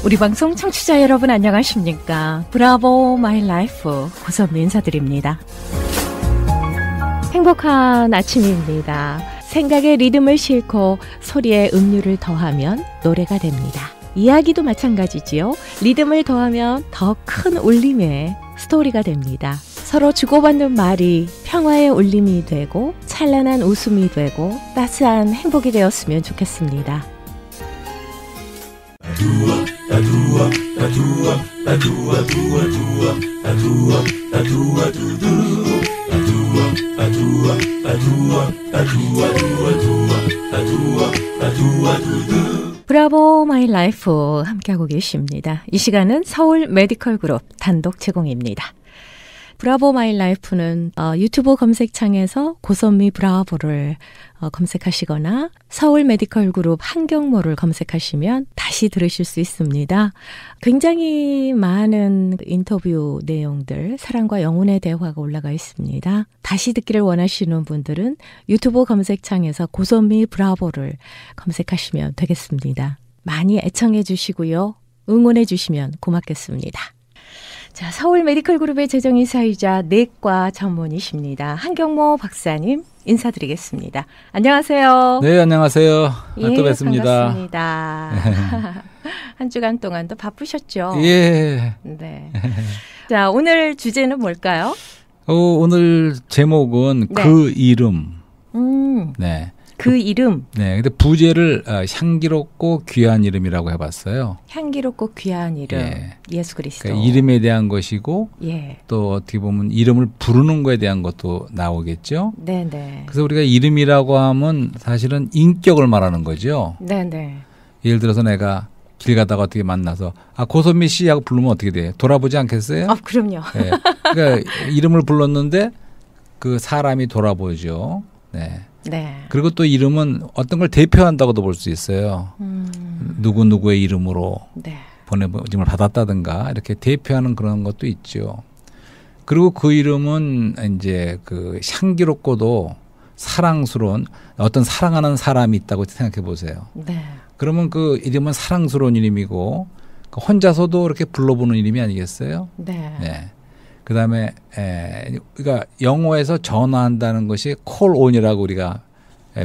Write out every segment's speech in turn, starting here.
우리 방송 청취자 여러분 안녕하십니까? 브라보 마이 라이프 고선미 인사드립니다. 행복한 아침입니다. 생각에 리듬을 싣고 소리에 음률을 더하면 노래가 됩니다. 이야기도 마찬가지지요. 리듬을 더하면 더 큰 울림의 스토리가 됩니다. 서로 주고받는 말이 평화의 울림이 되고 찬란한 웃음이 되고 따스한 행복이 되었으면 좋겠습니다. 브라보 마이 라이프 함께하고 계십니다. 이 시간은 서울 메디컬 그룹 단독 제공입니다. 브라보 마이 라이프는 유튜브 검색창에서 고선미 브라보를 검색하시거나 서울 메디컬 그룹 한경모를 검색하시면 다시 들으실 수 있습니다. 굉장히 많은 인터뷰 내용들, 사랑과 영혼의 대화가 올라가 있습니다. 다시 듣기를 원하시는 분들은 유튜브 검색창에서 고선미 브라보를 검색하시면 되겠습니다. 많이 애청해 주시고요. 응원해 주시면 고맙겠습니다. 자, 서울 메디컬 그룹의 재정이사이자 내과 전문의십니다. 한경모 박사님 인사드리겠습니다. 안녕하세요. 네, 안녕하세요. 예, 또 뵙습니다. 반갑습니다. 한 주간 동안도 바쁘셨죠? 예. 네. 자, 오늘 주제는 뭘까요? 오늘 제목은 네. 그 이름. 네. 그 이름. 네. 근데 부제를 향기롭고 귀한 이름이라고 해봤어요. 향기롭고 귀한 이름. 예. 예수 그리스도. 그러니까 이름에 대한 것이고, 예. 또 어떻게 보면 이름을 부르는 거에 대한 것도 나오겠죠. 네네. 그래서 우리가 이름이라고 하면 사실은 인격을 말하는 거죠. 네네. 예를 들어서 내가 길 가다가 어떻게 만나서 고선미 씨 하고 부르면 어떻게 돼요? 돌아보지 않겠어요? 그럼요. 네. 그러니까 이름을 불렀는데 그 사람이 돌아보죠. 네. 네. 그리고 또 이름은 어떤 걸 대표한다고도 볼 수 있어요. 누구누구의 이름으로 네. 보내짐을 받았다든가 이렇게 대표하는 그런 것도 있죠. 그리고 그 이름은 이제 그 향기롭고도 사랑스러운 어떤 사랑하는 사람이 있다고 생각해 보세요. 네. 그러면 그 이름은 사랑스러운 이름이고 혼자서도 이렇게 불러보는 이름이 아니겠어요? 네. 네. 그 다음에, 그러니까 영어에서 전화한다는 것이 call on이라고 우리가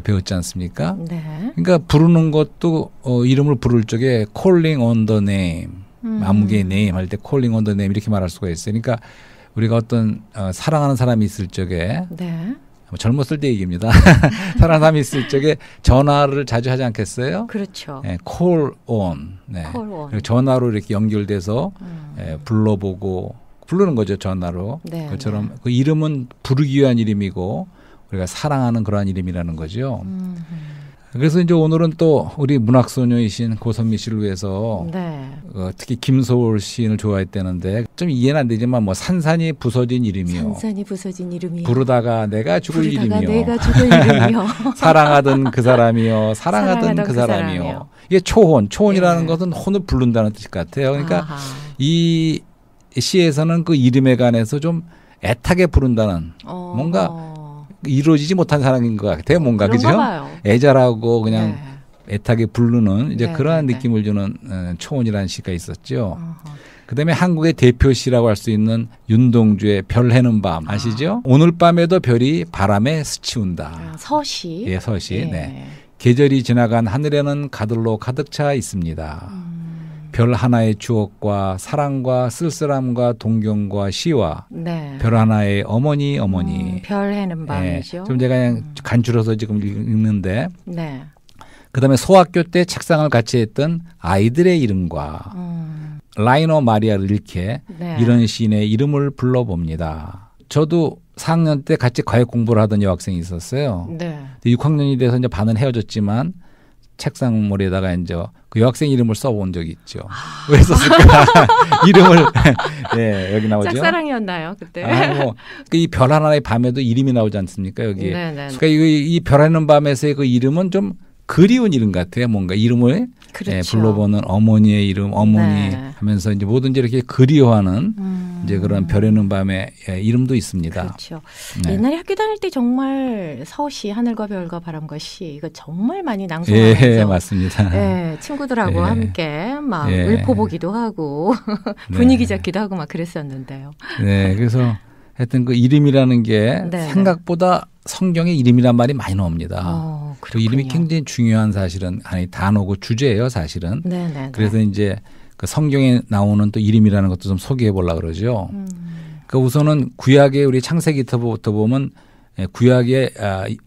배웠지 않습니까? 네. 그러니까 부르는 것도 이름을 부를 적에 calling on the name, 아무개의 name 할 때 calling on the name 이렇게 말할 수가 있어요. 그러니까 우리가 어떤 사랑하는 사람이 있을 적에 네. 젊었을 때 얘기입니다. 사랑하는 사람이 있을 적에 전화를 자주 하지 않겠어요? 그렇죠. 네, call on. 네. call on. 그리고 전화로 이렇게 연결돼서 불러보고 부르는 거죠, 전화로. 네, 그것처럼 그 이름은 부르기 위한 이름이고 우리가 사랑하는 그러한 이름이라는 거죠. 그래서 이제 오늘은 또 우리 문학소녀이신 고선미 씨를 위해서 네. 특히 김소월 시인을 좋아했다는데 좀 이해는 안 되지만 뭐 산산이 부서진 이름이요. 산산이 부서진 이름이요. 부르다가 내가 죽을 이름이요. 내가 죽을 이름이요. 사랑하던 그 사람이요. 사랑하던 그 사람이요. 이게 초혼이라는 것은 혼을 부른다는 뜻 같아요. 그러니까 이 시에서는 그 이름에 관해서 좀 애타게 부른다는 뭔가 이루어지지 못한 사랑인 것 같아요. 뭔가 그죠? 애절하고 그냥 애타게 부르는 이제 그러한 느낌을 주는 초혼이라는 시가 있었죠. 그다음에 한국의 대표 시라고 할 수 있는 윤동주의 별 해는 밤 아시죠? 오늘 밤에도 별이 바람에 스치운다. 서시. 예, 서시. 네. 계절이 지나간 하늘에는 가들로 가득 차 있습니다. 별 하나의 추억과 사랑과 쓸쓸함과 동경과 시와 별 하나의 어머니 별 해는 밤이죠. 좀 제가 그냥 간추려서 지금 읽는데 네. 그다음에 소학교 때 책상을 같이 했던 아이들의 이름과 라이너 마리아 릴케 이런 시인의 이름을 불러봅니다. 저도 4학년 때 같이 과외 공부를 하던 여학생이 있었어요. 네. 6학년이 돼서 이제 반은 헤어졌지만 책상머리에다가 이제 그 여학생 이름을 써본 적이 있죠. 왜 썼을까? 이름을 네, 여기 나오죠. 짝사랑이었나요 그때? 이 별 하나의 밤에도 이름이 나오지 않습니까 여기? 네네. 그러니까 이 별 하나의 밤에서의 그 이름은 좀 그리운 이름 같아요. 뭔가 이름을 그렇죠. 예, 불러보는 어머니의 이름, 어머니 네. 하면서 이제 뭐든지 이렇게 그리워하는 이제 그런 별에는 밤의 이름도 있습니다. 그렇죠. 네. 옛날에 학교 다닐 때 정말 서시 하늘과 별과 바람과 시 이거 정말 많이 낭송하면서 예, 맞습니다. 예, 친구들하고 예. 함께 막 예. 읊어보기도 하고 분위기 잡기도 하고 막 그랬었는데요. 네, 그래서 하여튼 그 이름이라는 게 네. 생각보다 성경에 이름이란 말이 많이 나옵니다. 그 이름이 굉장히 중요한 사실은 아니 단어고 주제예요, 사실은. 네네. 그래서 이제 그 성경에 나오는 또 이름이라는 것도 좀 소개해 보려고 그러죠. 그 우선은 구약의 우리 창세기부터 보면 구약의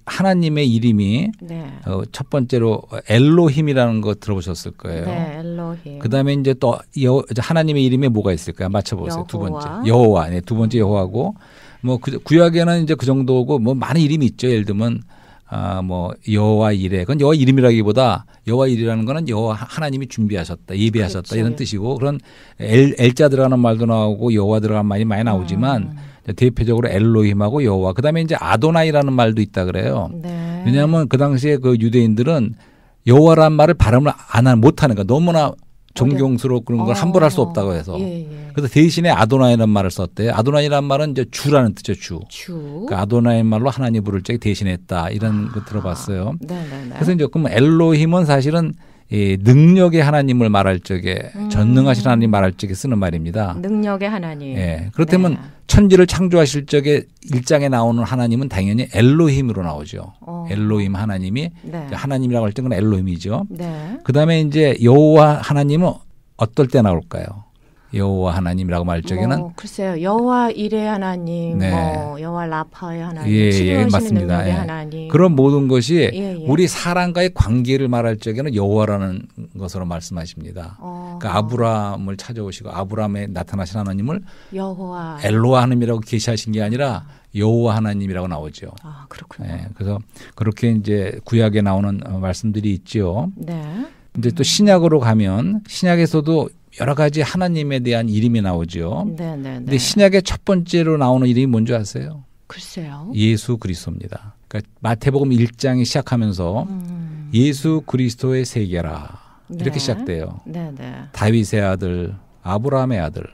하나님의 이름이 네. 첫 번째로 엘로힘이라는 거 들어보셨을 거예요. 네, 엘로힘. 그다음에 이제 또 하나님의 이름에 뭐가 있을까요? 맞춰보세요. 여호와. 두 번째 여호와, 네, 두 번째 여호와고 뭐 구약에는 이제 그 정도고 뭐 많은 이름이 있죠. 예를 들면 뭐 여호와 이레, 그건 여호와 이름이라기보다 여호와 이레라는 거는 여호와 하나님이 준비하셨다, 예배하셨다 그렇죠. 이런 뜻이고 그런 엘자 들어가는 말도 나오고 여호와 들어가는 말이 많이 나오지만 대표적으로 엘로힘하고 여호와, 그다음에 이제 아도나이라는 말도 있다 그래요. 네. 왜냐하면 그 당시에 그 유대인들은 여호와라는 말을 발음을 못하는 거야. 너무나 존경스럽고 그런 걸 함부로 할 수 없다고 해서. 예. 그래서 대신에 아도나이라는 말을 썼대요. 아도나이라는 말은 이제 주라는 뜻이죠. 주. 그러니까 아도나이 말로 하나님 부를 적에 대신했다 이런 거 들어봤어요. 네네네. 그래서 이제 그럼 엘로힘은 사실은 이 능력의 하나님을 말할 적에 전능하신 하나님 말할 적에 쓰는 말입니다. 능력의 하나님. 예. 그렇다면 네. 천지를 창조하실 적에 1장에 나오는 하나님은 당연히 엘로힘으로 나오죠. 엘로힘 하나님이 네. 하나님이라고 할 때는 엘로힘이죠. 네. 그다음에 이제 여호와 하나님은 어떨 때 나올까요? 여호와 하나님이라고 말할 적에는 글쎄요. 여호와 이레 하나님, 네. 여호와 라파의 하나님, 예, 치료하시는 맞습니다. 능력의 예. 하나님. 그런 모든 것이 예. 우리 사람과의 관계를 말할 적에는 여호와라는 것으로 말씀하십니다. 그러니까 아브라함을 찾아오시고 아브라함에 나타나신 하나님을 여호와 엘로와 하나님이라고 계시하신 게 아니라 여호와 하나님이라고 나오죠. 아, 그렇군요. 예, 그래서 그렇게 이제 구약에 나오는 말씀들이 있죠. 네. 이제 또 신약으로 가면 신약에서도 여러 가지 하나님에 대한 이름이 나오죠. 네네. 근데 신약의 첫 번째로 나오는 이름이 뭔지 아세요? 글쎄요. 예수 그리스도입니다. 그러니까 마태복음 1장이 시작하면서 예수 그리스도의 세계라 이렇게 네. 시작돼요. 네네. 다윗의 아들, 아브라함의 아들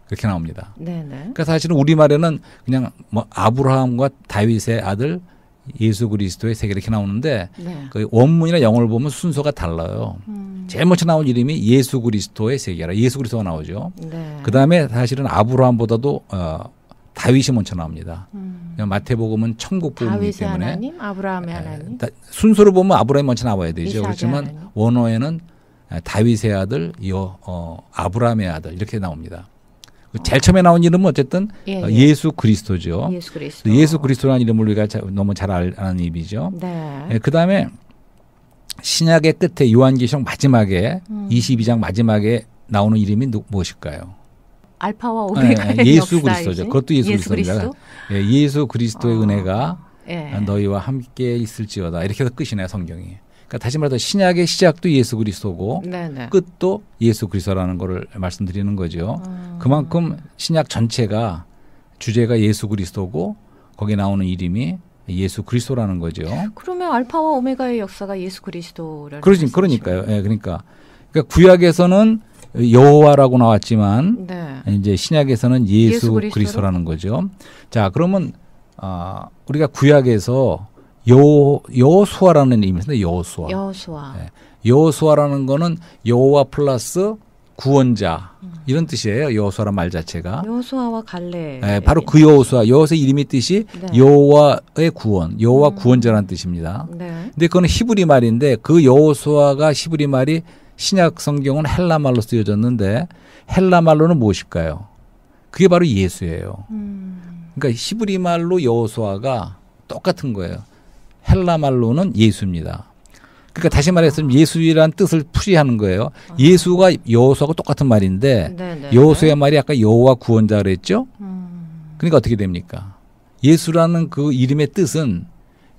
그렇게 나옵니다. 네네. 그러니까 사실은 우리말에는 그냥 뭐 아브라함과 다윗의 아들 예수 그리스도의 세계 이렇게 나오는데 네. 그 원문이나 영어를 보면 순서가 달라요. 제일 먼저 나온 이름이 예수 그리스도의 세계라. 예수 그리스도가 나오죠. 네. 그다음에 사실은 아브라함보다도 다윗이 먼저 나옵니다. 마태복음은 천국 복음이기 다윗의 때문에 하나님, 아브라함의 하나님. 순서로 보면 아브라함이 먼저 나와야 되죠. 이삭의 그렇지만 하나님. 원어에는 다윗의 아들, 아브라함의 아들 이렇게 나옵니다. 제일 처음에 나온 이름은 어쨌든 예. 예수 그리스도죠. 예수 그리스도. 예수 그리스도라는 이름을 우리가 너무 잘 아는 이름이죠. 네. 그다음에 신약의 끝에 요한계시록 마지막에 22장 마지막에 나오는 이름이 무엇일까요? 알파와 오메가의 예수 역사이신? 그리스도죠. 그것도 예수 그리스도입니다. 예, 예수 그리스도의 은혜가 예. 너희와 함께 있을지어다. 이렇게 해서 끝이네요, 성경이. 그러니까 다시 말해서 신약의 시작도 예수 그리스도고 네네. 끝도 예수 그리스도라는 거를 말씀드리는 거죠. 그만큼 신약 전체가 주제가 예수 그리스도고 거기에 나오는 이름이 예수 그리스도라는 거죠. 그러면 알파와 오메가의 역사가 예수 그리스도라는 그러니까요. 예, 그러니까 구약에서는 여호와라고 나왔지만 네. 이제 신약에서는 예수 그리스도라는 거죠. 자, 그러면 우리가 구약에서 여호수아라는 이름이 있는데 여호수아. 여호수아. 여호수아라는 거는 여호와 플러스 구원자 이런 뜻이에요. 여호수아란 말 자체가. 여호수아와 갈렙. 네, 바로 그 여호수아. 여호수아의 이름의 뜻이 네. 여호와의 구원, 여호와 구원자라는 뜻입니다. 네. 근데 그건 히브리 말인데 그 여호수아가 히브리 말이 신약 성경은 헬라 말로 쓰여졌는데 헬라 말로는 무엇일까요? 그게 바로 예수예요. 그러니까 히브리 말로 여호수아가 똑같은 거예요. 헬라 말로는 예수입니다. 그러니까 다시 말해서 예수라는 뜻을 풀이하는 거예요. 예수가 여호수아하고 똑같은 말인데 네네. 여호수아의 말이 아까 여호와 구원자 그랬죠? 그러니까 어떻게 됩니까? 예수라는 그 이름의 뜻은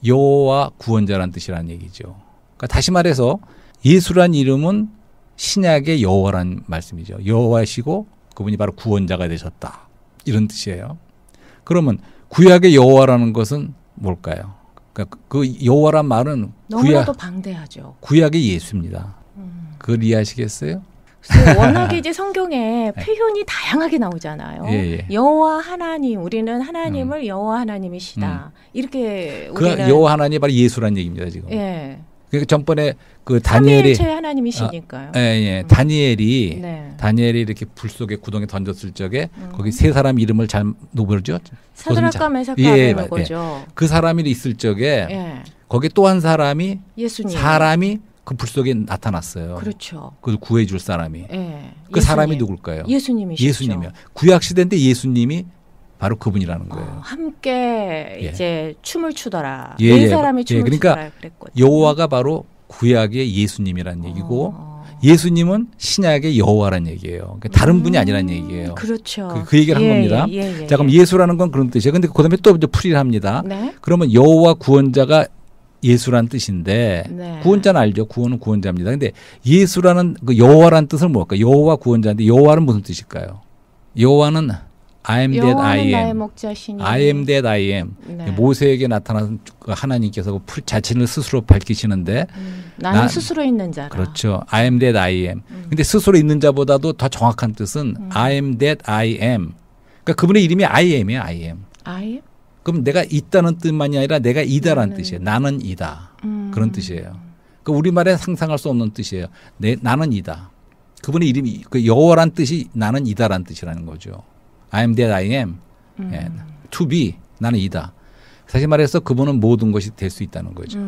여호와 구원자라는 뜻이라는 얘기죠. 그러니까 다시 말해서 예수란 이름은 신약의 여호와라는 말씀이죠. 여호와시고 그분이 바로 구원자가 되셨다. 이런 뜻이에요. 그러면 구약의 여호와라는 것은 뭘까요? 그러니까 그 여호와란 말은 너무나도 방대하죠. 구약의 예수입니다. 그걸 이해하시겠어요? 워낙에 이제 성경에 표현이 다양하게 나오잖아요. 여호와 하나님, 우리는 하나님을 여호와 하나님이시다. 이렇게 우리는 그 여호와 하나님이 바로 예수란 얘기입니다 지금. 예. 그러니까 전번에 그 다니엘이 삼위일체의 하나님이시니까요. 다니엘이 이렇게 불 속에 구덩이 던졌을 적에 거기 세 사람 이름을 잘 누구죠? 사드락과 메삭과 아벤노고죠. 그 사람이 있을 적에 거기 또 한 사람이 예수님. 사람이 그 불 속에 나타났어요. 그렇죠. 그걸 구해줄 사람이. 그 예수님. 사람이 누굴까요? 예수님이시죠. 예수님이요. 구약 시대인데 예수님이 바로 그분이라는 거예요. 함께 이제 춤을 추더라. 네 사람이 춤을 추더라 그랬거든요. 여호와가 바로 구약의 예수님이라는 얘기고 예수님은 신약의 여호와라는 얘기예요. 그러니까 다른 분이 아니라는 얘기예요. 그렇죠. 그 얘기를 한 겁니다. 자, 그럼 예수라는 건 그런 뜻이에요. 근데 그다음에 또 이제 풀이를 합니다. 그러면 여호와 구원자가 예수란 뜻인데 구원자는 알죠. 구원은 구원자입니다. 근데 예수라는 그 여호와라는 뜻은 뭘까요? 여호와 구원자인데 여호와는 무슨 뜻일까요? 여호와는 I am that I am. I am that I am. 모세에게 나타난 그 하나님께서 그 자신을 스스로 밝히시는데 나는 스스로 있는 자라. 그렇죠. I am that I am. 근데 스스로 있는 자보다도 더 정확한 뜻은 I am that I am. 그러니까 그분의 이름이 I am이에요. I am. I am? 그럼 내가 있다는 뜻만이 아니라 내가 이다라는 뜻이에요. 나는 이다. 그런 뜻이에요. 그 우리말에 상상할 수 없는 뜻이에요. 나는 이다. 그분의 이름이 그 여호와란 뜻이 나는 이다라는 뜻이라는 거죠. I am that I am. To be. 나는 이다. 사실 말해서 그분은 모든 것이 될 수 있다는 거죠.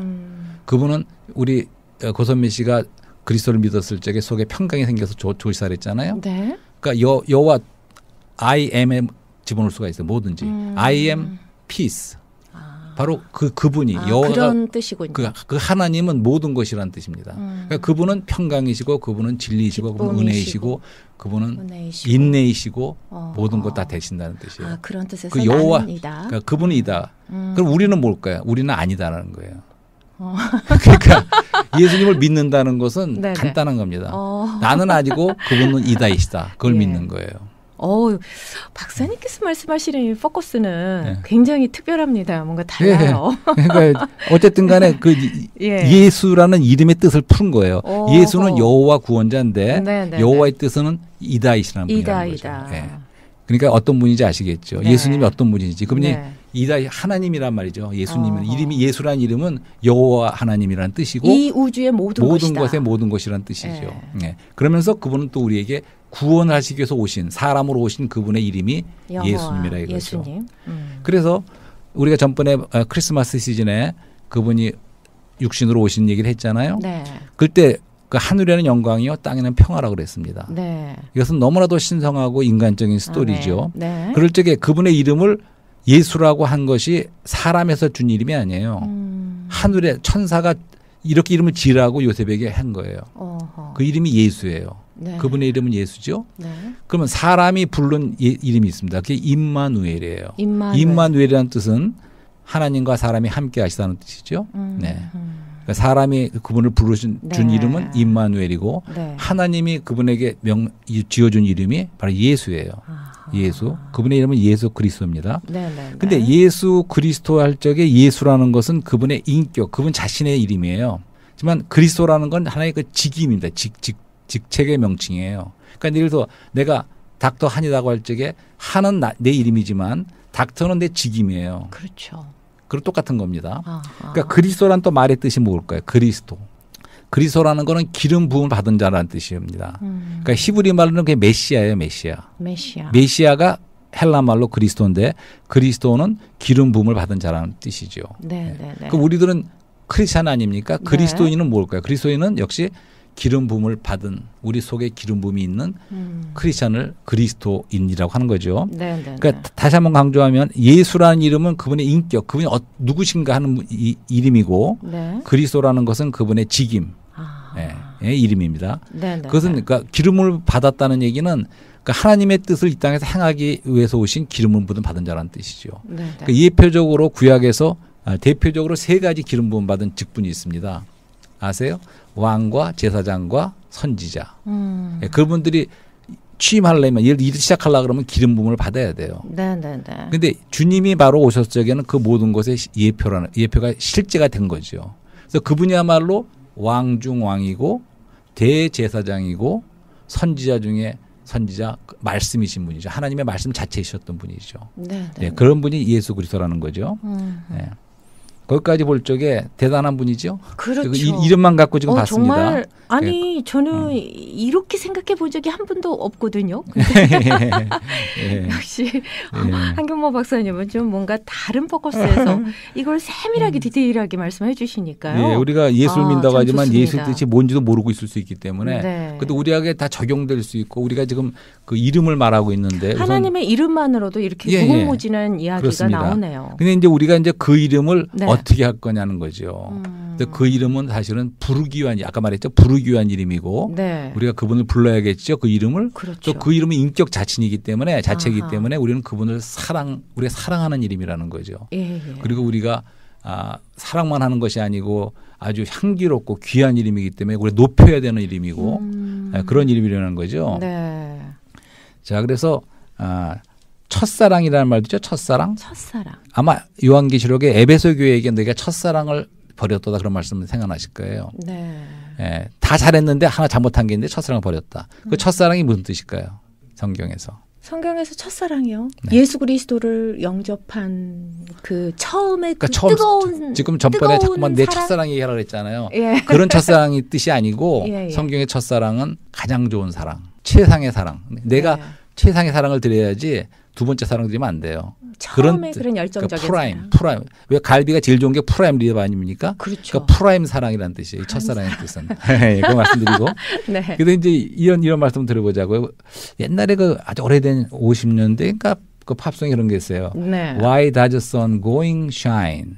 그분은 우리 고선미 씨가 그리스도를 믿었을 적에 속에 평강이 생겨서 조시사를 했잖아요. 그러니까 여호와 I am에 집어넣을 수가 있어요. 뭐든지. I am peace. 바로 그분이 여호와가 그런 뜻이군요. 그 하나님은 모든 것이라는 뜻입니다. 그러니까 그분은 평강이시고 그분은 진리이시고 그분은 은혜이시고 그분은 인내이시고 모든 것 다 되신다는 뜻이에요. 그런 뜻에서 그 여호와 그러니까 그분은 이다. 그럼 우리는 뭘까요? 우리는 아니다라는 거예요. 그러니까 예수님을 믿는다는 것은 간단한 겁니다. 나는 아니고 그분은 이다이시다. 그걸 믿는 거예요. 박사님께서 말씀하시는 이 포커스는 굉장히 특별합니다. 뭔가 달라요. 그러니까 어쨌든 간에 그 예수라는 이름의 뜻을 푼 거예요. 예수는 여호와 구원자인데 여호와의 뜻은 이다이시라는 분이라는 거죠. 그러니까 어떤 분인지 아시겠죠. 예수님이 어떤 분인지. 그분이 이다 하나님이란 말이죠. 예수님은 이름이 예수라는 이름은 여호와 하나님이라는 뜻이고 이 우주의 모든 것의 모든 것이라는 뜻이죠. 그러면서 그분은 또 우리에게 구원하시기 위해서 오신 사람으로 오신 그분의 이름이 예수님이라 이거죠. 예수님. 그래서 우리가 전번에 크리스마스 시즌에 그분이 육신으로 오신 얘기를 했잖아요. 그때 그 하늘에는 영광이요 땅에는 평화라고 그랬습니다. 이것은 너무나도 신성하고 인간적인 스토리죠. 그럴 적에 그분의 이름을 예수라고 한 것이 사람에서 준 이름이 아니에요. 하늘에 천사가 이렇게 이름을 지으라고 요셉에게 한 거예요. 그 이름이 예수예요. 그분의 이름은 예수죠. 그러면 사람이 부른 이름이 있습니다. 그게 임마누엘이에요. 임마누엘이라는 뜻은 하나님과 사람이 함께 하시다는 뜻이죠. 그러니까 사람이 그분을 부르신 준 이름은 임마누엘이고 하나님이 그분에게 지어준 이름이 바로 예수예요. 예수. 그분의 이름은 예수 그리스도입니다. 근데 예수 그리스도 할 적에 예수라는 것은 그분의 인격, 그분 자신의 이름이에요. 하지만 그리스도라는 건 하나의 그 직임입니다. 직책의 명칭이에요. 그러니까 예를 들어 내가 닥터 한이라고 할 적에 한은 내 이름이지만 닥터는 내 직임이에요. 그렇죠. 그럼 똑같은 겁니다. 그러니까 그리스도란 또 말의 뜻이 뭘까요? 그리스도. 그리스도라는 거는 기름 부음을 받은 자라는 뜻입니다. 그러니까 히브리 말로는 그게 메시아예요. 메시아가 헬라 말로 그리스도인데 그리스도는 기름 부음을 받은 자라는 뜻이죠. 그럼 우리들은 크리스찬 아닙니까? 그리스도인은 뭘까요? 그리스도인은 역시 기름 부음을 받은 우리 속에 기름 부음이 있는 크리스찬을 그리스도인이라고 하는 거죠. 그러니까 다시 한번 강조하면 예수라는 이름은 그분의 인격, 그분이 누구신가 하는 이름이고 그리스도라는 것은 그분의 직임, 이름입니다. 그것은 그러니까 기름을 받았다는 얘기는 그러니까 하나님의 뜻을 이 땅에서 행하기 위해서 오신 기름을 받은 자라는 뜻이죠. 그러니까 예표적으로 구약에서 대표적으로 세 가지 기름 부음 받은 직분이 있습니다. 아세요? 왕과 제사장과 선지자. 그분들이 취임하려면 예를 일을 시작하려고 그러면 기름 부음을 받아야 돼요. 근데 주님이 바로 오셨을 적에는 그 모든 것의 예표가 실제가 된 거죠. 그래서 그분이야말로 왕 중 왕이고 대제사장이고 선지자 중에 선지자 말씀이신 분이죠. 하나님의 말씀 자체이셨던 분이죠. 네, 네, 그런 분이 예수 그리스도라는 거죠. 네. 거기까지 볼 적에 대단한 분이죠. 그렇죠. 이름만 갖고 지금 봤습니다. 정말 아니 저는 이렇게 생각해 본 적이 한 번도 없거든요. 예. 역시 한경모 박사님은 좀 뭔가 다른 포커스에서 이걸 세밀하게 디테일하게 말씀해 주시니까요. 예, 우리가 예수를 믿다고 하지만 좋습니다. 예수의 뜻이 뭔지도 모르고 있을 수 있기 때문에 네. 그래도 우리에게 다 적용될 수 있고 우리가 지금 그 이름을 말하고 있는데 하나님의 이름만으로도 이렇게 무궁무진한 이야기가 그렇습니다. 나오네요. 근데 이제 우리가 이제 그 이름을 네. 어떻게 할 거냐는 거죠. 근데 그 이름은 사실은 부르기 위한 아까 말했죠. 부르기 위한 이름이고 네. 우리가 그분을 불러야겠죠. 그 이름을. 그렇죠. 또 그 이름은 인격 자체이기 때문에 때문에 우리는 그분을 우리가 사랑하는 이름이라는 거죠. 예. 그리고 우리가 사랑만 하는 것이 아니고 아주 향기롭고 귀한 이름이기 때문에 우리가 높여야 되는 이름이고 그런 이름이라는 거죠. 네. 자, 그래서 첫사랑이라는 말도 있죠. 첫사랑. 아마 요한계시록에 에베소 교회에게 너희가 첫사랑을 버렸다 그런 말씀 생각나실 거예요. 네. 예, 다 잘했는데 하나 잘못한 게 있는데 첫사랑을 버렸다. 그 첫사랑이 무슨 뜻일까요? 성경에서 첫사랑이요. 네. 예수 그리스도를 영접한 그 처음에 그 처음, 뜨거운 지금 전번에 자꾸만 내 사랑? 첫사랑 얘기하라고 했잖아요. 예. 그런 첫사랑이 뜻이 아니고 예. 성경의 첫사랑은 가장 좋은 사랑, 최상의 사랑. 내가 최상의 사랑을 드려야지 두 번째 사랑 드리면 안 돼요. 처음에 그런 열정적인 프라임. 왜 갈비가 제일 좋은 게 프라임 리브 아닙니까? 그렇죠. 그러니까 프라임 사랑이라는 뜻이에요. 첫사랑의 뜻은. 그 말씀드리고. 네. 근데 이제 이런 말씀 들어보자고요. 옛날에 그 아주 오래된 50년대인가 그 팝송이 그런 게 있어요. 네. Why does the sun going shine?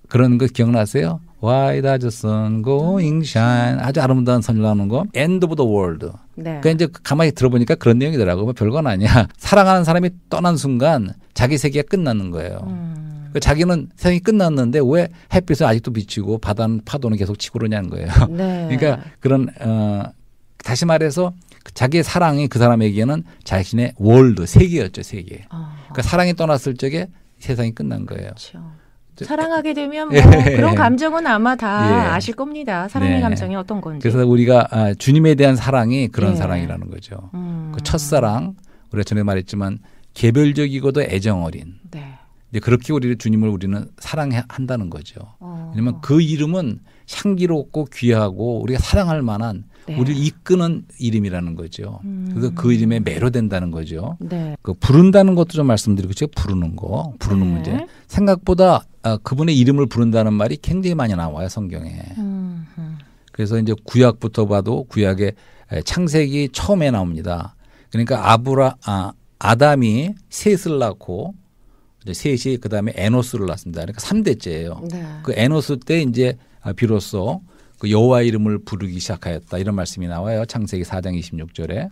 그런 거 기억나세요? Why does the sun going shine? 아주 아름다운 선을 나오는 거. End of the world. 네. 그러니까 이제 가만히 들어보니까 그런 내용이더라고요. 뭐 별건 아니야. 사랑하는 사람이 떠난 순간 자기 세계가 끝나는 거예요. 그러니까 자기는 세상이 끝났는데 왜 햇빛은 아직도 비치고 파도는 계속 치고 그러냐는 거예요. 네. 그러니까 그런 다시 말해서 자기의 사랑이 그 사람에게는 자신의 월드, 세계였죠. 세계. 그러니까 사랑이 떠났을 적에 세상이 끝난 거예요. 그렇죠. 사랑하게 되면 뭐 그런 감정은 아마 다 아실 겁니다. 사랑의 감정이 어떤 건지. 그래서 우리가 주님에 대한 사랑이 그런 사랑이라는 거죠. 그 첫사랑, 우리가 전에 말했지만 개별적이고도 애정 어린. 네. 이제 그렇게 주님을 우리는 사랑한다는 거죠. 왜냐하면 그 이름은 향기롭고 귀하고 우리가 사랑할 만한 우리를 이끄는 이름이라는 거죠. 그래서 그 이름에 매료된다는 거죠. 네. 그 부른다는 것도 좀 말씀드리고 제가 부르는 문제. 생각보다 그분의 이름을 부른다는 말이 굉장히 많이 나와요, 성경에. 그래서 이제 구약부터 봐도 구약의 창세기 처음에 나옵니다. 그러니까 아담이 셋을 낳고 셋이 그다음에 에노스를 낳습니다. 그러니까 3대째예요. 네. 그 에노스 때 이제 비로소 그 여호와 이름을 부르기 시작하였다. 이런 말씀이 나와요. 창세기 4장 26절에.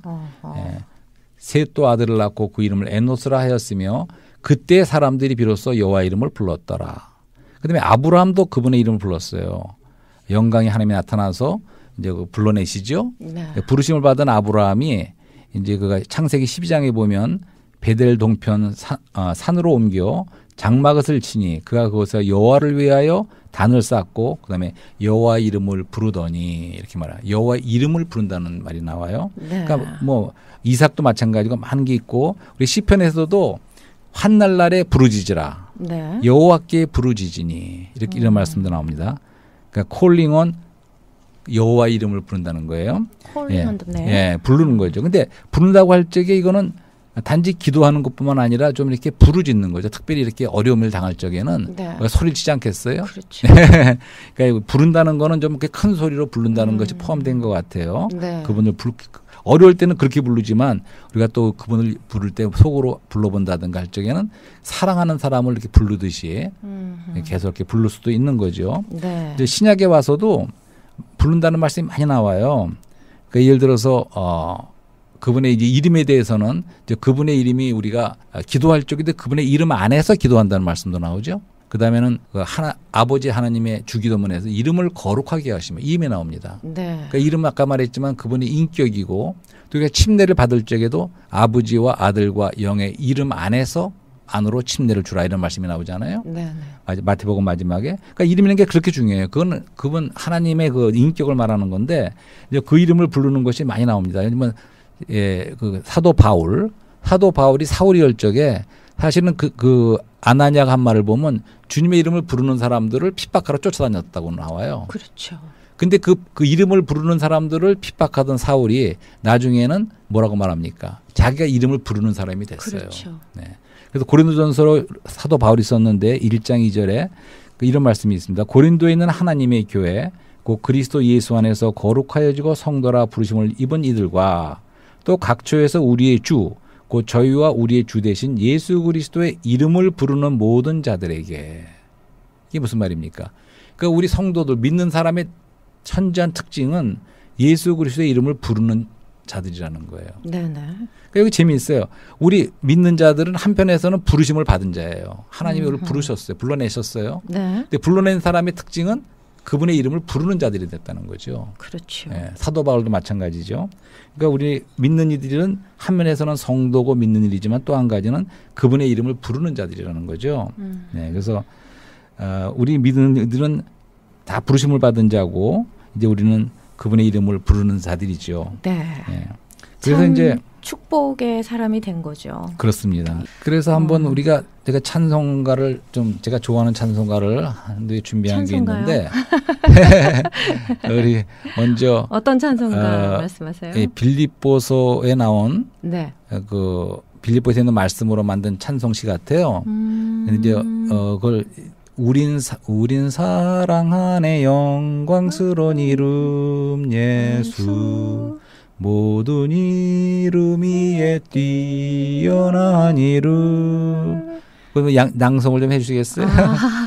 셋 또 아들을 낳고 그 이름을 에노스라 하였으며 그때 사람들이 비로소 여호와 이름을 불렀더라. 그다음에 아브라함도 그분의 이름을 불렀어요. 영광이 하나님이 나타나서 이제 불러내시죠. 네. 부르심을 받은 아브라함이 이제 그가 창세기 12장에 보면 베델 동편 산으로 옮겨 장막을 치니 그가 그곳에 여호와를 위하여 단을 쌓고 그다음에 여호와 이름을 부르더니 이렇게 말해요. 여호와 이름을 부른다는 말이 나와요. 네. 그러니까 뭐 이삭도 마찬가지고 많은 게 있고 우리 시편에서도 환날날에 부르짖으라. 네. 여호와께 부르짖으니 이렇게 이런 말씀도 나옵니다. 그러니까 콜링온 여호와 이름을 부른다는 거예요. 부르는 거죠. 근데 부른다고 할 적에 이거는 단지 기도하는 것뿐만 아니라 좀 이렇게 부르짖는 거죠. 특별히 이렇게 어려움을 당할 적에는 소리를 치지 않겠어요? 그렇죠. 그러니까 부른다는 거는 좀 이렇게 큰 소리로 부른다는 것이 포함된 것 같아요. 네. 그분을 어려울 때는 그렇게 부르지만 우리가 또 그분을 부를 때 속으로 불러본다든가 할 적에는 사랑하는 사람을 이렇게 부르듯이 계속 이렇게 부를 수도 있는 거죠. 네. 이제 신약에 와서도 부른다는 말씀이 많이 나와요. 그러니까 예를 들어서 그분의 이제 이름에 대해서는 이제 그분의 이름이 우리가 기도할 적인데 그분의 이름 안에서 기도한다는 말씀도 나오죠. 그 다음에는 아버지 하나님의 주기도문에서 이름을 거룩하게 하시면 이름이 나옵니다. 네. 그러니까 이름은 아까 말했지만 그분의 인격이고 또 침례를 받을 적에도 아버지와 아들과 영의 이름 안에서 안으로 침례를 주라 이런 말씀이 나오잖아요. 네. 마태복음 마지막에. 그러니까 이름이라는 게 그렇게 중요해요. 그분 하나님의 그 인격을 말하는 건데 이제 그 이름을 부르는 것이 많이 나옵니다. 왜냐면 그 사도 바울이 사울이 열적에 사실은 그 아나니아가 한 말을 보면 주님의 이름을 부르는 사람들을 핍박하러 쫓아다녔다고 나와요. 그렇죠. 근데 그 이름을 부르는 사람들을 핍박하던 사울이 나중에는 뭐라고 말합니까? 자기가 이름을 부르는 사람이 됐어요. 그렇죠. 네. 그래서 고린도전서로 사도 바울이 썼는데 1장 2절에 이런 말씀이 있습니다. 고린도에 있는 하나님의 교회 곧 그리스도 예수 안에서 거룩하여지고 성도라 부르심을 입은 이들과 또 각처에서 우리의 주 곧 저희와 우리의 주 대신 예수 그리스도의 이름을 부르는 모든 자들에게. 이게 무슨 말입니까? 그러니까 우리 성도들 믿는 사람의 천지한 특징은 예수 그리스도의 이름을 부르는 자들이라는 거예요. 네네. 그러니까 여기 재미있어요. 우리 믿는 자들은 한편에서는 부르심을 받은 자예요. 하나님이 우리를 부르셨어요. 불러내셨어요. 네. 근데 불러낸 사람의 특징은 그분의 이름을 부르는 자들이 됐다는 거죠. 그렇죠. 네, 사도 바울도 마찬가지죠. 그러니까 우리 믿는 이들은 한면에서는 성도고 믿는 일이지만 또 한 가지는 그분의 이름을 부르는 자들이라는 거죠. 네, 그래서 우리 믿는 이들은 다 부르심을 받은 자고 이제 우리는 그분의 이름을 부르는 자들이죠. 네. 네. 그래서 이제 축복의 사람이 된 거죠. 그렇습니다. 그래서 한번 제가 찬송가를 좀 제가 좋아하는 찬송가를 준비한 찬송가요? 게 있는데 우리 먼저 어떤 찬송가 말씀하세요? 빌립보서에 나온 네. 그 빌립보서에 있는 말씀으로 만든 찬송시 같아요. 이제 그걸 우린 사랑 안에 영광스러운 이름 예수 모든 이름 위에 뛰어난 이름. 그러면 낭송을 좀 해주시겠어요?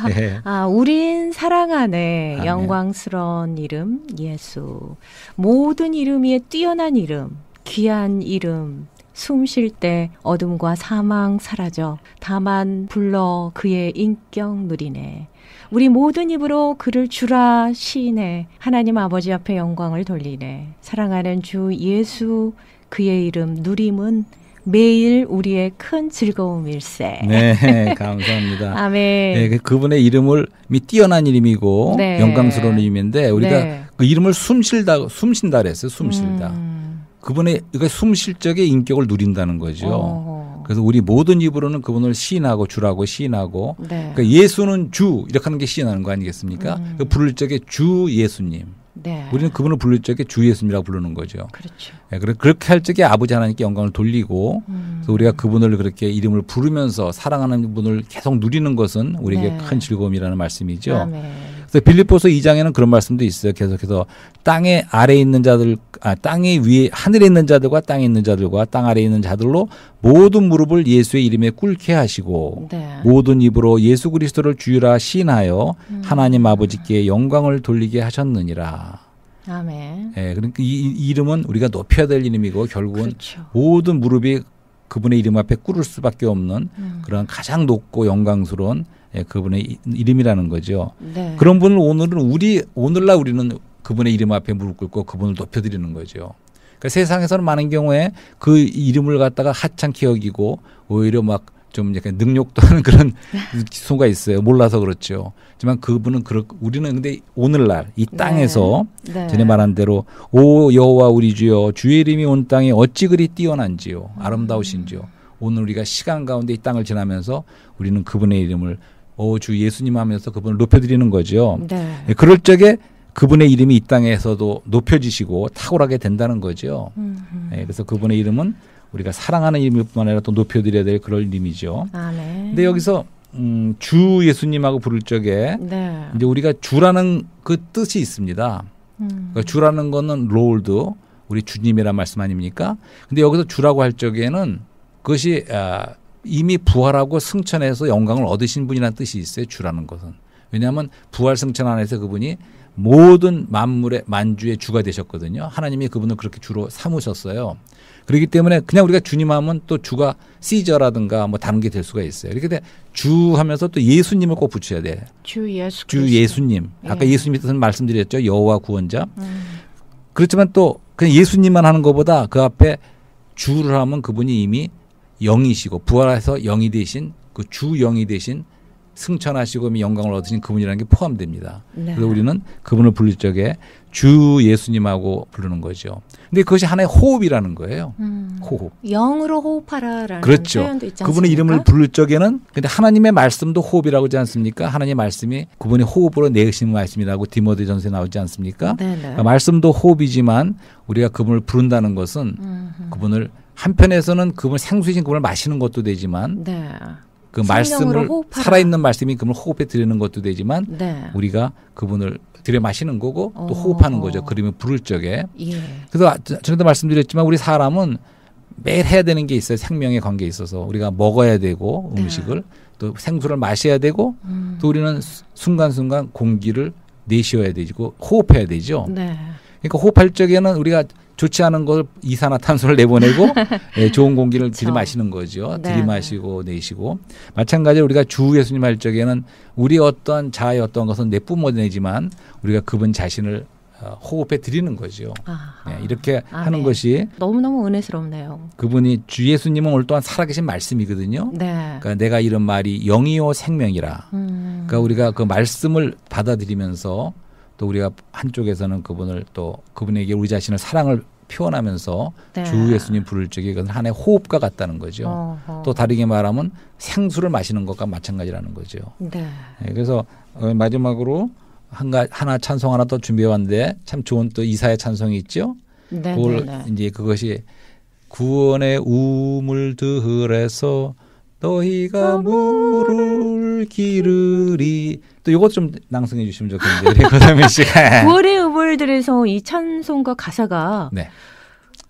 네. 우린 사랑 안에 영광스러운 이름 예수 모든 이름 위에 뛰어난 이름 귀한 이름 숨 쉴 때 어둠과 사망 사라져 다만 불러 그의 인격 누리네. 우리 모든 입으로 그를 주라 시인해 하나님 아버지 앞에 영광을 돌리네. 사랑하는 주 예수 그의 이름 누림은 매일 우리의 큰 즐거움일세. 네, 감사합니다. 아멘. 네, 그분의 이름을 뛰어난 이름이고 네. 영광스러운 이름인데 우리가 네. 그 이름을 숨쉰다 그랬어요. 숨쉴다. 그분의 숨 쉴 적에 인격을 누린다는 거죠. 그래서 우리 모든 입으로는 그분을 시인하고 주라고 시인하고 네. 그러니까 예수는 주 이렇게 하는 게 시인하는 거 아니겠습니까? 부를 적에 주 예수님. 네. 우리는 그분을 부를 적에 주 예수님이라고 부르는 거죠. 그렇죠. 네, 그렇게 할 적에 아버지 하나님께 영광을 돌리고 그래서 우리가 그분을 그렇게 이름을 부르면서 사랑하는 분을 계속 누리는 것은 우리에게 네. 큰 즐거움이라는 말씀이죠. 아멘. 그래서 빌립보서 2장에는 그런 말씀도 있어요. 계속해서 땅에 아래에 있는 자들, 땅에 위에 하늘에 있는 자들과 땅에 있는 자들과 땅 아래에 있는 자들로 모든 무릎을 예수의 이름에 꿇게 하시고 네. 모든 입으로 예수 그리스도를 주유라 시인하여 하나님 아버지께 영광을 돌리게 하셨느니라. 아멘. 예, 그러니까 이 이름은 우리가 높여야 될 이름이고 결국은 그렇죠. 모든 무릎이 그분의 이름 앞에 꿇을 수밖에 없는 그런 가장 높고 영광스러운 그분의 이름이라는 거죠. 네. 그런 분을 오늘날 우리는 그분의 이름 앞에 무릎 꿇고 그분을 높여드리는 거죠. 그러니까 세상에서는 많은 경우에 그 이름을 갖다가 하찮게 여기고 오히려 막 좀 약간 능욕도 하는 그런 수가 있어요. 몰라서 그렇죠. 하지만 그분은 우리는 근데 오늘날 이 땅에서 네. 전에 말한 대로 오 여호와 우리 주여 주의 이름이 온 땅에 어찌 그리 뛰어난지요 아름다우신지요. 오늘 우리가 시간 가운데 이 땅을 지나면서 우리는 그분의 이름을 주 예수님 하면서 그분을 높여드리는 거죠. 네. 그럴 적에 그분의 이름이 이 땅에서도 높여지시고 탁월하게 된다는 거죠. 그래서 그분의 이름은 우리가 사랑하는 이름일 뿐만 아니라 또 높여드려야 될 그런 이름이죠. 아멘. 근데 여기서 주 예수님하고 부를 적에 네. 이제 우리가 주라는 그 뜻이 있습니다. 그러니까 주라는 거는 롤드, 우리 주님이란 말씀 아닙니까? 근데 여기서 주라고 할 적에는 그것이 이미 부활하고 승천해서 영광을 얻으신 분이라는 뜻이 있어요. 주라는 것은. 왜냐하면 부활 승천 안에서 그분이 모든 만물의 만주의 주가 되셨거든요. 하나님이 그분을 그렇게 주로 삼으셨어요. 그렇기 때문에 그냥 우리가 주님 하면 또 주가 시저라든가 뭐 다른 게 될 수가 있어요. 이렇게 주 하면서 또 예수님을 꼭 붙여야 돼. 주 예수. 주 예수님. 아까 예수님의 뜻은 말씀드렸죠. 여호와 구원자. 그렇지만 또 그냥 예수님만 하는 것보다 그 앞에 주를 하면 그분이 이미 영이시고 부활해서 영이 되신 그 주 영이 대신 승천하시고 영광을 얻으신 그분이라는 게 포함됩니다. 네. 그래서 우리는 그분을 부를 적에 주 예수님하고 부르는 거죠. 근데 그것이 하나의 호흡이라는 거예요. 호흡. 영으로 호흡하라라는 그렇죠. 표현도 있지 않습니까? 그분의 이름을 부를 적에는 근데 하나님의 말씀도 호흡이라고 하지 않습니까? 하나님의 말씀이 그분의 호흡으로 내으신 말씀이라고 디모데전서에 나오지 않습니까? 그러니까 말씀도 호흡이지만 우리가 그분을 부른다는 것은 그분을 한편에서는 그분을 생수이신 그분을 마시는 것도 되지만 네. 그 말씀을 호흡하라. 살아있는 말씀이 그분을 호흡에 드리는 것도 되지만 네. 우리가 그분을 들여 마시는 거고 또 호흡하는 거죠. 그러면 부를 적에. 예. 그래서 전에도 말씀드렸지만 우리 사람은 매일 해야 되는 게 있어요. 생명의 관계에 있어서 우리가 먹어야 되고 음식을 네. 또 생수를 마셔야 되고 또 우리는 순간순간 공기를 내쉬어야 되고 호흡해야 되죠. 네. 그러니까 호흡할 적에는 우리가 좋지 않은 걸 이산화탄소를 내보내고 네, 좋은 공기를 들이마시는 거죠. 네. 들이마시고 내쉬고. 마찬가지로 우리가 주 예수님 할 적에는 우리 어떤 자아의 어떤 것은 내뿜어내지만 우리가 그분 자신을 호흡해 드리는 거죠. 네, 이렇게 하는 것이 너무너무 은혜스럽네요. 그분이 주 예수님은 오늘 또한 살아계신 말씀이거든요. 네. 그러니까 내가 이런 말이 영이요 생명이라. 그러니까 우리가 그 말씀을 받아들이면서 또 우리가 한쪽에서는 그분을 또 그분에게 우리 자신을 사랑을 표현하면서 네. 주 예수님 부를 적에 그것은 하나의 호흡과 같다는 거죠. 또 다르게 말하면 생수를 마시는 것과 마찬가지라는 거죠. 네. 네, 그래서 마지막으로 하나 찬송 하나 더 준비해 왔는데 참 좋은 또 이사야 찬송이 있죠. 네. 그걸 네. 이제 그것이 구원의 우물들에서 너희가 물을 기르리. 또 이것 좀 낭송해 주시면 좋겠는데. 그다음에 시간. 구원의 우물들에서 이 찬송과 가사가 네.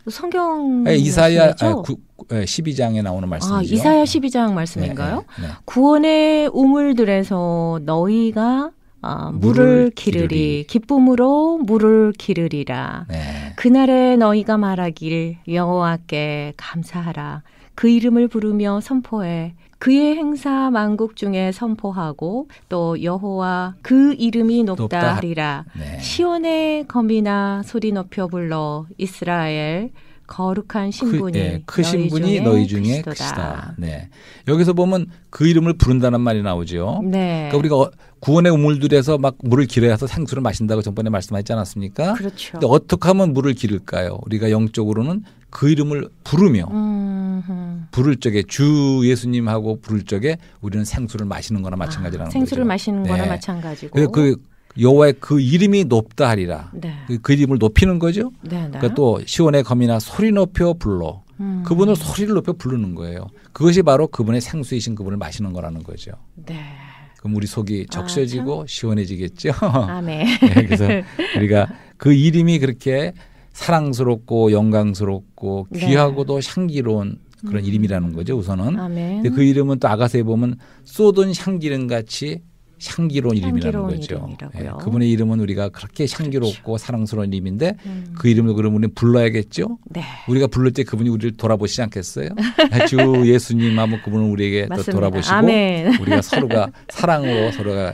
성경 이사야 12장에 나오는 말씀이죠. 이사야 12장 말씀인가요? 네. 구원의 우물들에서 너희가 물을 기르리 기쁨으로 물을 기르리라. 네. 그날에 너희가 말하길 여호와께 감사하라. 그 이름을 부르며 선포해. 그의 행사 만국 중에 선포하고 또 여호와 그 이름이 높다 하리라. 네. 시온의 검이나 소리 높여 불러 이스라엘 거룩한 신분이 크신 분이 너희 중에 크시다. 네. 여기서 보면 그 이름을 부른다는 말이 나오죠. 네. 그러니까 우리가 구원의 우물들에서 막 물을 기르어서 생수를 마신다고 전번에 말씀하셨지 않았습니까? 그렇죠. 근데 어떻게 하면 물을 기를까요? 우리가 영적으로는 그 이름을 부르며 부를 적에 주 예수님하고 부를 적에 우리는 생수를 마시는 거나 마찬가지라는 생수를 거죠. 마시는 네. 거나 마찬가지고. 그래서 그 여호와의 그 이름이 높다 하리라. 네. 그 이름을 높이는 거죠. 네, 네. 그러니까 또 시온의 검이나 소리 높여 불러. 그분을 소리를 높여 부르는 거예요. 그것이 바로 그분의 생수이신 그분을 마시는 거라는 거죠. 네. 그럼 우리 속이 적셔지고 시원해지겠죠. 아멘. 네, 그래서 우리가 그 이름이 그렇게 사랑스럽고 영광스럽고 귀하고도 향기로운 그런 이름이라는 거죠. 우선은. 아멘. 근데 그 이름은 또 아가서에 보면 쏟은 향기름 같이 향기로운 이름이라는 거죠. 네, 그분의 이름은 우리가 그렇게 향기롭고 그렇죠. 사랑스러운 이름인데 그 이름을 그러면 우리는 불러야겠죠. 네. 우리가 부를 때 그분이 우리를 돌아보시지 않겠어요? 주 예수님 하면 그분은 우리에게 또 돌아보시고 아멘. 우리가 서로가 사랑으로 서로가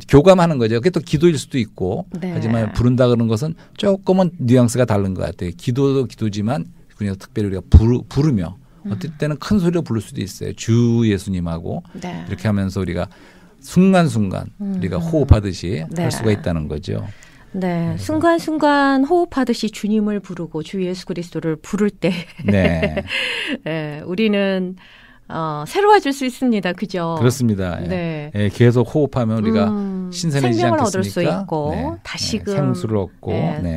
교감하는 거죠. 그게 또 기도일 수도 있고 네. 하지만 부른다 그러는 것은 조금은 뉘앙스가 다른 것 같아요. 기도도 기도지만 그냥 특별히 우리가 부르며 어떨 때는 큰 소리로 부를 수도 있어요. 주 예수님하고 네. 이렇게 하면서 우리가 순간순간 우리가 호흡하듯이 네. 할 수가 있다는 거죠. 네, 순간순간 호흡하듯이 주님을 부르고 주 예수 그리스도를 부를 때 네. 네, 우리는 새로워질 수 있습니다. 그죠? 그렇습니다. 네. 예, 계속 호흡하면 우리가 신선해지지 생명을 않겠습니까? 얻을 수 있고 네. 다시금 생수를 얻고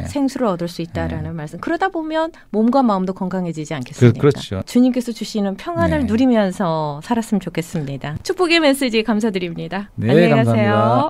생수를 얻을 수 있다라는 말씀. 그러다 보면 몸과 마음도 건강해지지 않겠습니까? 그렇죠. 주님께서 주시는 평안을 누리면서 살았으면 좋겠습니다. 축복의 메시지 감사드립니다. 안녕히 가세요. 감사합니다.